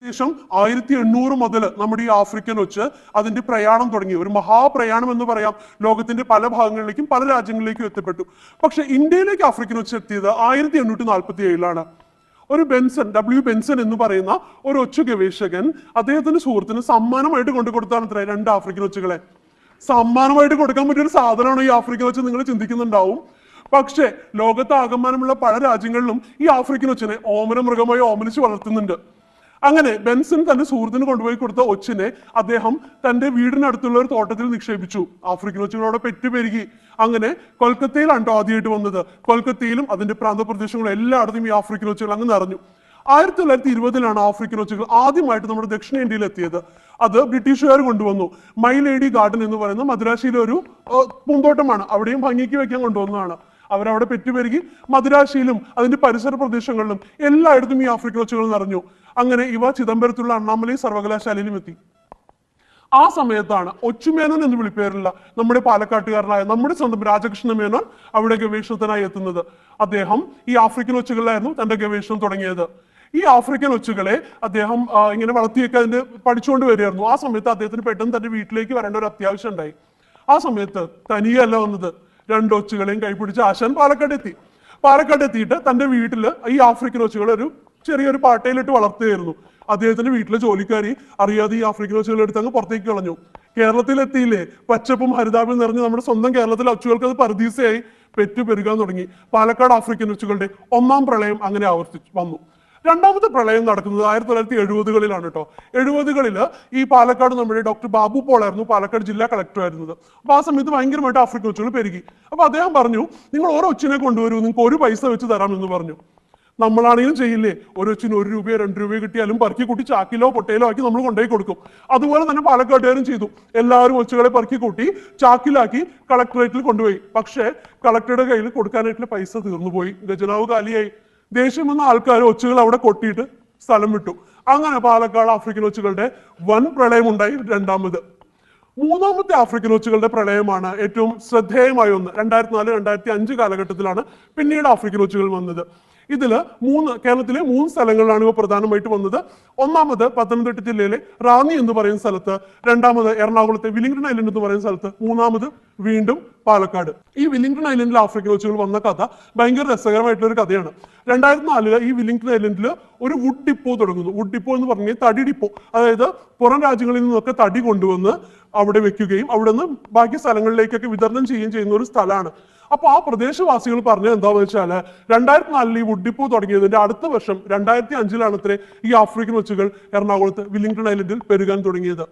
ഏകദേശം 1800 മുതൽ നമ്മുടെ ഈ ആഫ്രിക്കൻ ഒച്ച് അതിന്റെ പ്രയാണം തുടങ്ങി. ഒരു മഹാപ്രയാണം എന്ന് പറയാം. ലോകത്തിന്റെ പല ഭാഗങ്ങളിലേക്കും പല രാജ്യങ്ങളിലേക്കും എത്തപ്പെട്ടു. പക്ഷെ ഇന്ത്യയിലേക്ക് ആഫ്രിക്കൻ ഒച്ച് എത്തിയത് 1847 ഒരു ബെൻസൺ എന്ന് പറയുന്ന ഒരു ഒച്ചു ഗവേഷകൻ അദ്ദേഹത്തിന്റെ സുഹൃത്തിന് സമ്മാനമായിട്ട് കൊണ്ടുകൊടുത്താണ് അത്ര 2 ആഫ്രിക്കൻ ഒച്ചുകളെ. സമ്മാനമായിട്ട് കൊടുക്കാൻ പറ്റിയ ഒരു സാധനമാണ് ഈ ആഫ്രിക്കൻ ഒച്ച്, നിങ്ങൾ ചിന്തിക്കുന്നുണ്ടാവും. പക്ഷേ ലോകത്താകമാനമുള്ള പല രാജ്യങ്ങളിലും ഈ ആഫ്രിക്കൻ ഒച്ചിനെ ഓമന മൃഗമായി ഓമനിച്ച് വളർത്തുന്നുണ്ട്. അങ്ങനെ ബെൻസൺ തന്റെ സുഹൃത്തിന് കൊണ്ടുപോയി കൊടുത്ത ഒച്ചിനെ അദ്ദേഹം തന്റെ വീടിനടുത്തുള്ള ഒരു തോട്ടത്തിൽ നിക്ഷേപിച്ചു. ആഫ്രിക്കൻ ഒച്ചുകളോടെ പെറ്റുപെരുകി. അങ്ങനെ കൊൽക്കത്തയിലാണ് ആദ്യമായിട്ട് വന്നത്. കൊൽക്കത്തയിലും അതിന്റെ പ്രാന്തപ്രദേശങ്ങളും എല്ലായിടത്തും ഈ ആഫ്രിക്കൻ ഒച്ചുകൾ അങ്ങ് നിറഞ്ഞു. 1920 ആഫ്രിക്കൻ ഒച്ചുകൾ ആദ്യമായിട്ട് നമ്മുടെ ദക്ഷിണേന്ത്യയിൽ എത്തിയത്. അത് ബ്രിട്ടീഷുകാർ കൊണ്ടുവന്നു. മൈ ലേഡി ഗാർഡൻ എന്ന് പറയുന്ന മദ്രാശിയിലെ ഒരു പൂന്തോട്ടമാണ്. അവിടെയും ഭംഗിക്ക് വെക്കാൻ കൊണ്ടുവന്നതാണ്. അവരവിടെ പെറ്റുപെരുകി. മദ്രാശിയിലും അതിന്റെ പരിസര പ്രദേശങ്ങളിലും എല്ലായിടത്തും ഈ ആഫ്രിക്കൻ ഒച്ചുകൾ നിറഞ്ഞു. അങ്ങനെ ഇവ ചിദംബരത്തുള്ള അണ്ണാമലൈ സർവകലാശാലയിലും എത്തി. ആ സമയത്താണ് ഒച്ചുമേനോൻ എന്ന് വിളിപ്പേരുള്ള നമ്മുടെ പാലക്കാട്ടുകാരനായ നമ്മുടെ സ്വന്തം രാജകൃഷ്ണ മേനോൻ അവിടെ ഗവേഷണത്തിനായി എത്തുന്നത്. അദ്ദേഹം ഈ ആഫ്രിക്കൻ ഒച്ചുകളിലായിരുന്നു തന്റെ ഗവേഷണം തുടങ്ങിയത്. ഈ ആഫ്രിക്കൻ ഒച്ചുകളെ അദ്ദേഹം ഇങ്ങനെ വളർത്തിയൊക്കെ അതിന്റെ പഠിച്ചുകൊണ്ട് വരികയായിരുന്നു. ആ സമയത്ത് അദ്ദേഹത്തിന് പെട്ടെന്ന് തന്റെ വീട്ടിലേക്ക് വരേണ്ട ഒരു അത്യാവശ്യം ഉണ്ടായി. ആ സമയത്ത് തനിയല്ല വന്നത്, 2 ഒച്ചുകളെയും കൈപിടിച്ച് ആശാൻ പാലക്കാട് എത്തിയിട്ട് തന്റെ വീട്ടില് ഈ ആഫ്രിക്കൻ ഒച്ചുകളെ ഒരു ചെറിയൊരു പാട്ടയിലിട്ട് വളർത്തുകയായിരുന്നു. അദ്ദേഹത്തിന്റെ വീട്ടിലെ ജോലിക്കാരി അറിയാതെ ഈ ആഫ്രിക്കൻ ഒച്ചുകളെ എടുത്ത് അങ്ങ് പുറത്തേക്ക് കളഞ്ഞു. കേരളത്തിലെത്തിയില്ലേ, പച്ചപ്പും ഹരിതാപവും നിറഞ്ഞ് നമ്മുടെ സ്വന്തം കേരളത്തിലെ ഒച്ചുകൾക്ക് അത് പരദീസയായി പെരുകാൻ തുടങ്ങി. പാലക്കാട് ആഫ്രിക്കൻ ഒച്ചുകളുടെ 1ാം പ്രളയം അങ്ങനെ വന്നു. 2ാമത്തെ പ്രളയം നടക്കുന്നത് 1970-കളിലാണ് കേട്ടോ. 70-കളിൽ ഈ പാലക്കാട് നമ്മുടെ ഡോക്ടർ ബാബു പോൾ ആയിരുന്നു പാലക്കാട് ജില്ലാ കളക്ടർ ആയിരുന്നത്. അപ്പൊ ആ സമയത്ത് ഭയങ്കരമായിട്ട് ആഫ്രിക്കൻ ഒച്ചുകൾ പെരുകി. അപ്പൊ അദ്ദേഹം പറഞ്ഞു, നിങ്ങൾ ഓരോ ഒച്ചിനെ കൊണ്ടുവരൂ, നിങ്ങൾക്ക് 1 പൈസ വെച്ച് തരാം എന്ന് പറഞ്ഞു. നമ്മളാണെങ്കിലും ചെയ്യില്ലേ, ഒരു ഒച്ചിന് 1 രൂപയോ 2 രൂപയോ കിട്ടിയാലും പറക്കി കൂട്ടി ചാക്കിലോ പൊട്ടയിലോ ആക്കി നമ്മൾ കൊണ്ടുപോയി കൊടുക്കും. അതുപോലെ തന്നെ പാലക്കാട്ടുകാരും ചെയ്തു. എല്ലാവരും ഒച്ചുകളെ പറക്കി കൂട്ടി ചാക്കിലാക്കി കളക്ടറേറ്റിൽ കൊണ്ടുപോയി. പക്ഷേ കളക്ടറുടെ കയ്യിൽ കൊടുക്കാനായിട്ടുള്ള പൈസ തീർന്നുപോയി. ഖജനാവ് കാലിയായി. ദേഷ്യം വന്ന ആൾക്കാർ ഒച്ചുകൾ അവിടെ കൊട്ടിയിട്ട് സ്ഥലം വിട്ടു. അങ്ങനെ പാലക്കാട് ആഫ്രിക്കൻ ഒച്ചുകളുടെ വൻ പ്രളയം ഉണ്ടായി. 2ാമത്. 3ാമത്തെ ആഫ്രിക്കൻ ഒച്ചുകളുടെ പ്രളയമാണ് ഏറ്റവും ശ്രദ്ധേയമായ ഒന്ന്. 2004-2005 കാലഘട്ടത്തിലാണ് പിന്നീട് ആഫ്രിക്കൻ ഒച്ചുകൾ വന്നത്. ഇതില് കേരളത്തിലെ 3 സ്ഥലങ്ങളിലാണ് ഇവ പ്രധാനമായിട്ട് വന്നത്. 1ാമത് പത്തനംതിട്ട ജില്ലയിലെ റാന്നി എന്ന് പറയുന്ന സ്ഥലത്ത്, 2ാമത് എറണാകുളത്തെ വില്ലിംഗ്ടൺ ഐലൻഡ് എന്ന് പറയുന്ന സ്ഥലത്ത്, 3ാമത് വീണ്ടും പാലക്കാട്. ഈ വില്ലിംഗ്ടൺ ഐലൻഡിൽ ആഫ്രിക്കൻ ഒച്ചുകൾ വന്ന കഥ ഭയങ്കര രസകരമായിട്ടുള്ള ഒരു കഥയാണ്. 2004 ഈ വില്ലിംഗ്ടൺ ഐലൻഡിൽ ഒരു വുഡ് ഡിപ്പോ തുടങ്ങുന്നു. വുഡ് ഡിപ്പോ എന്ന് പറഞ്ഞാൽ തടി ഡിപ്പോ, അതായത് പുറം രാജ്യങ്ങളിൽ നിന്നൊക്കെ തടി കൊണ്ടുവന്ന് അവിടെ വെക്കുകയും അവിടെ നിന്ന് ബാക്കി സ്ഥലങ്ങളിലേക്കൊക്കെ വിതരണം ചെയ്യുന്ന ഒരു സ്ഥലമാണ്. അപ്പൊ ആ പ്രദേശവാസികൾ പറഞ്ഞത് എന്താണെന്ന് വെച്ചാൽ 2004 ഈ വുഡ് ഡിപ്പോ തുടങ്ങിയതിന്റെ അടുത്ത വർഷം 2005 ഈ ആഫ്രിക്കൻ ഒച്ചുകൾ എറണാകുളത്ത് വില്ലിംഗ്ടൺ ഐലൻഡിൽ പെരുകാൻ തുടങ്ങിയത്.